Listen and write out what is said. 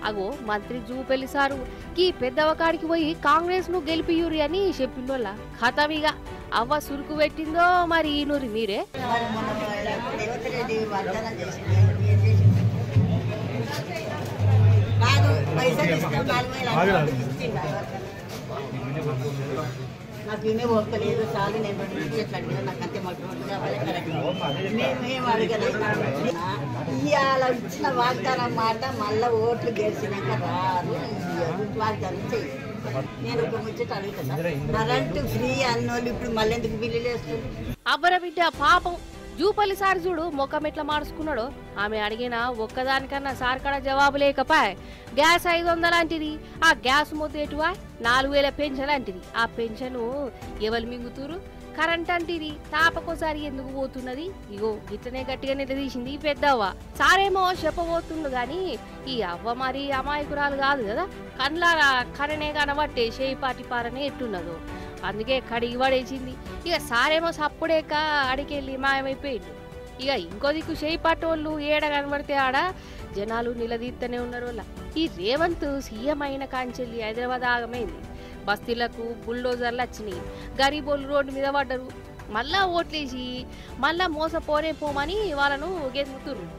అగో మంత్రి జూపల్లి సారు ఈ పెద్దవకాడికి పోయి కాంగ్రెస్ ను గెలిపియూరి అని చెప్పిండోళ్ళ ఖతమిగా అవ్వ సురుకు పెట్టిందో మరి ఈ నూరి మీరే నాకు ఇనే ఒక్కలేదు చాలు నేను అడిగినా నాకు అంతే మేమేం అడగలేదు ఇవాళ ఇచ్చిన వాగ్దానం మాట మళ్ళీ ఓట్లు గెలిచినాక రారు వాగ్దానం చెయ్యి నేను ఒక ముచ్చట అడుగుతున్నా కరెంటు ఫ్రీ అన్నోళ్ళు ఇప్పుడు మళ్ళీ ఎందుకు బిల్లులు వేస్తుంది అబ్బర బిడ్డ పాపం జూపల్లి సార్ చూడు మొక్కం ఎట్లా మార్చుకున్నాడో ఆమె అడిగిన ఒక్కదానికన్నా సార్ కడ జవాబు లేకపాయ్ గ్యాస్ 500 అంటిది ఆ గ్యాస్ మొత్తేటువా 4000 పెన్షన్ అంటిది ఆ పెన్షన్ ఎవరు మింగుతూరు కరెంట్ అంటిది తాపకోసారి ఎందుకు పోతున్నది ఇగో ఇట్లనే గట్టిగా నిలదీసింది పెద్దవ్వ సారేమో చెప్పబోతుండు గాని ఈ అవ్వ మరి అమాయకురాలు కాదు కదా కండ్లారా కరనే కనబట్టే చేయిపాటి పారనే ఎట్టున్నదో అందుకే కడిగి పడేసింది ఇక సారేమో సప్పుడేక అడికెళ్ళి మాయమైపోయిండు ఇక ఇంకో దిక్కు చేయి పట్టోళ్ళు ఏడ కనబడితే ఆడ జనాలు నిలదీస్తూనే ఉన్నారు ఈ రేవంత్ సీఎం అయిన కాంచెల్లి హైదరాబాద్ ఆగమైంది బస్తీలకు బుల్డోజర్లు వచ్చినాయి గరీబోళ్ళు రోడ్డు మీద పడ్డరు మళ్ళా ఓట్లేసి మళ్ళా మోసపోనే పోమని వాళ్ళను గెలుగుతుర్రు